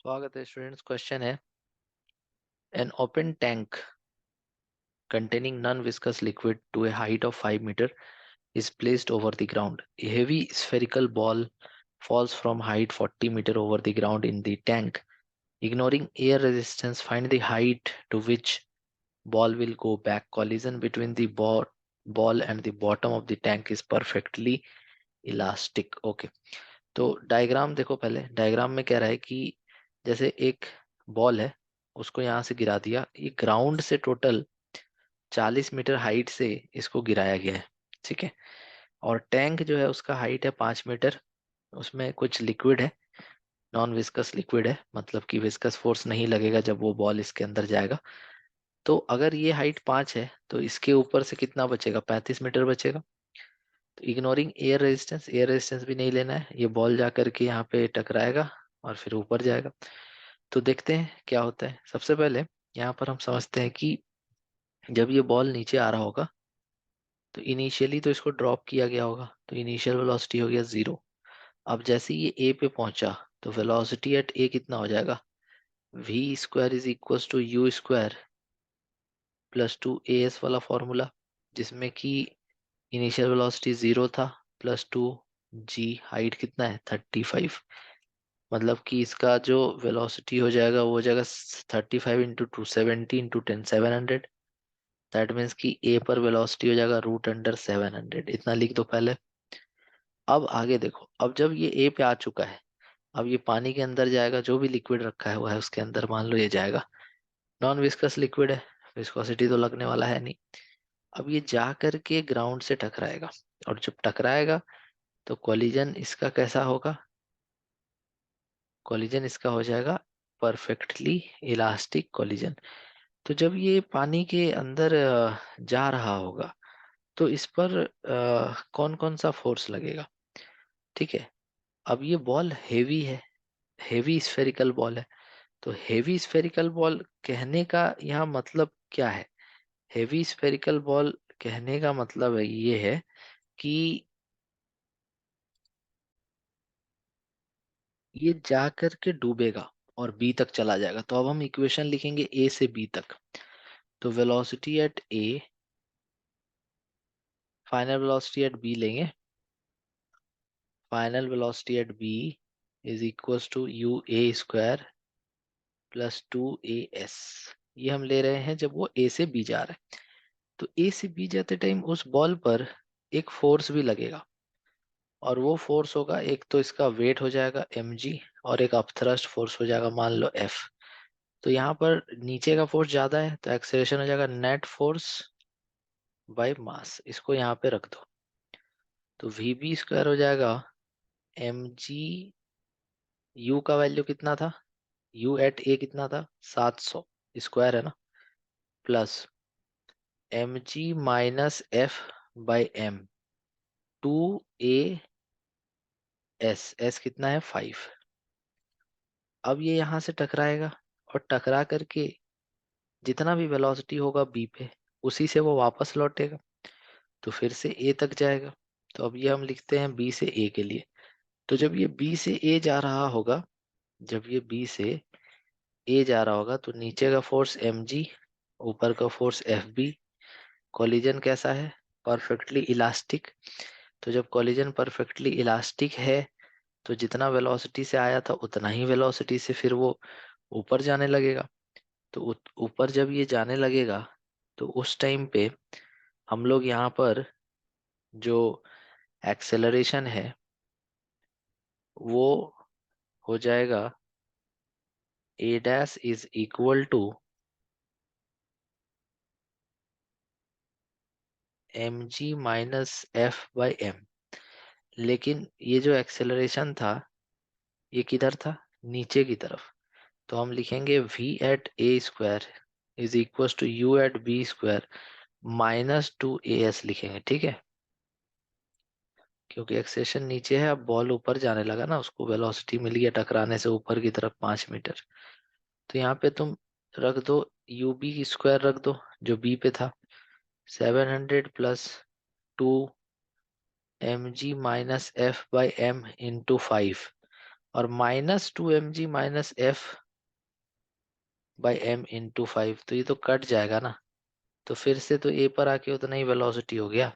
स्वागत है students. Question है an open tank containing non-viscous liquid to a height of 5 meter is placed over the ground. A heavy spherical ball falls from height 40 meter over the ground in the tank. Ignoring air resistance, find the height to which ball will go back. Collision between the ball and the bottom of the tank is perfectly elastic. Okay, तो diagram देखो। पहले diagram में कह रहा है कि जैसे एक बॉल है, उसको यहाँ से गिरा दिया। ये ग्राउंड से टोटल 40 मीटर हाइट से इसको गिराया गया है, ठीक है। और टैंक जो है उसका हाइट है 5 मीटर। उसमें कुछ लिक्विड है, नॉन विस्कस लिक्विड है, मतलब कि विस्कस फोर्स नहीं लगेगा जब वो बॉल इसके अंदर जाएगा। तो अगर ये हाइट 5 है तो इसके ऊपर से कितना बचेगा? 35 मीटर बचेगा। तो इग्नोरिंग एयर रेजिस्टेंस भी नहीं लेना है। ये बॉल जा करके यहाँ पे टकराएगा और फिर ऊपर जाएगा। तो देखते हैं क्या होता है। सबसे पहले यहाँ पर हम समझते हैं कि जब ये बॉल नीचे आ रहा होगा तो इनिशियली तो इसको ड्रॉप किया गया होगा, तो इनिशियल वेलोसिटी हो गया 0। अब जैसे ये ए पे पहुंचा तो वेलोसिटी एट ए कितना हो जाएगा? V square is equal to u square plus 2 as वाला फॉर्मूला, जिसमें कि इनिशियल वेलोसिटी 0 था, प्लस 2 g, हाइट कितना है 35। मतलब कि इसका जो वेलोसिटी हो जाएगा वो हो जाएगा 35 इंटू 270 इंटू 10 700। दैट मीन्स कि ए पर वेलोसिटी हो जाएगा √700। इतना लिख दो पहले। अब आगे देखो, अब जब ये ए पे आ चुका है, अब ये पानी के अंदर जाएगा। जो भी लिक्विड रखा है वो है उसके अंदर, मान लो ये जाएगा। नॉन विस्कस लिक्विड है, विस्कोसिटी तो लगने वाला है नहीं। अब ये जा करके ग्राउंड से टकराएगा, और जब टकराएगा तो कोलिजन इसका कैसा होगा? कोलिजन इसका हो जाएगा परफेक्टली इलास्टिक कोलिजन। तो जब ये पानी के अंदर जा रहा होगा तो इस पर कौन कौन सा फोर्स लगेगा? ठीक है। अब ये बॉल हेवी है, हेवी स्फेरिकल बॉल है। तो हेवी स्फेरिकल बॉल कहने का यहाँ मतलब क्या है? हेवी स्फेरिकल बॉल कहने का मतलब ये है कि ये जा करके डूबेगा और बी तक चला जाएगा। तो अब हम इक्वेशन लिखेंगे ए से बी तक। तो velocity at A, final velocity at B लेंगे। Final velocity at B is equal to u A square plus 2 as। ये हम ले रहे हैं जब वो ए से बी जा रहा है। तो ए से बी जाते टाइम उस बॉल पर एक फोर्स भी लगेगा, और वो फोर्स होगा, एक तो इसका वेट हो जाएगा mg, और एक अपथ्रस्ट फोर्स हो जाएगा मान लो F। तो यहाँ पर नीचे का फोर्स ज्यादा है तो एक्सेलरेशन हो जाएगा नेट फोर्स बाय मास। इसको यहाँ पे रख दो। तो वी बी स्क्वायर हो जाएगा mg। u का वैल्यू कितना था? u एट ए कितना था? 700 स्क्वायर है ना, plus mg minus F by m, 2 as कितना है 5। अब ये यहाँ से टकराएगा, और टकरा करके जितना भी वेलोसिटी होगा बी पे, उसी से वो वापस लौटेगा, तो फिर से ए तक जाएगा। तो अब ये हम लिखते हैं बी से ए के लिए। तो जब ये बी से ए जा रहा होगा, जब ये बी से ए जा रहा होगा तो नीचे का फोर्स mg, ऊपर का फोर्स fb। कोलिजन कैसा है? Perfectly elastic. तो जब कोलिजन परफेक्टली इलास्टिक है तो जितना वेलोसिटी से आया था उतना ही वेलोसिटी से फिर वो ऊपर जाने लगेगा। तो ऊपर जब ये जाने लगेगा तो उस टाइम पे हम लोग यहाँ पर जो एक्सेलरेशन है वो हो जाएगा A dash is equal to mg minus F by m. लेकिन ये जो एक्सेलरेशन था ये किधर था? नीचे की तरफ। तो हम लिखेंगे v at A square is equal to u at B square -2 as लिखेंगे, ठीक है। क्योंकि एक्सेशन नीचे है, अब बॉल ऊपर जाने लगा ना, उसको वेलोसिटी मिली है टकराने से ऊपर की तरफ 5 मीटर। तो यहाँ पे तुम रख दो यू बी स्क्वायर रख दो जो बी पे था, 700 plus 2 mg minus F by m into 5। और -2 mg -f/m/5, तो ये तो कट जाएगा ना। तो फिर से तो ए पर आके उतना ही वेलोसिटी हो गया,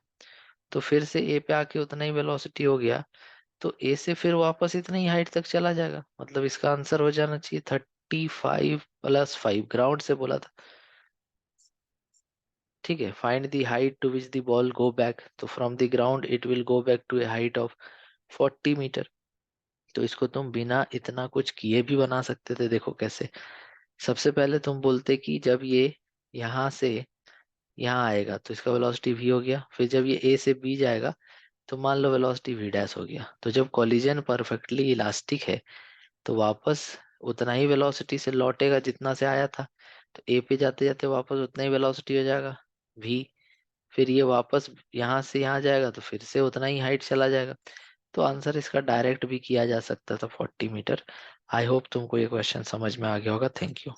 तो फिर से ए पे आके उतना ही वेलोसिटी हो गया, तो ए से फिर वापस इतना ही हाइट तक चला जाएगा। मतलब इसका आंसर हो जाना चाहिए 35 + 5, ग्राउंड से बोला था। ठीक है, find the height to which the ball go back, तो from the ground it will go back to a height of 40 metre. तो इसको तुम बिना इतना कुछ किए भी बना सकते थे। देखो कैसे, सबसे पहले तुम बोलते कि जब ये यहाँ से यहाँ आएगा तो इसका वेलोसिटी v हो गया, फिर जब ये a से b जाएगा तो मान लो वेलोसिटी v डैश हो गया। तो जब कॉलिजन परफेक्टली इलास्टिक है तो वापस उतना ही वेलोसिटी से लौटेगा जितना से आया था। तो a पे जाते जाते वापस उतना ही वेलोसिटी हो जाएगा v। फिर ये वापस यहाँ से यहाँ जाएगा तो फिर से उतना ही हाइट चला जाएगा। तो आंसर इसका डायरेक्ट भी किया जा सकता था 40 मीटर। आई होप तुमको ये क्वेश्चन समझ में आ गया होगा। Thank you.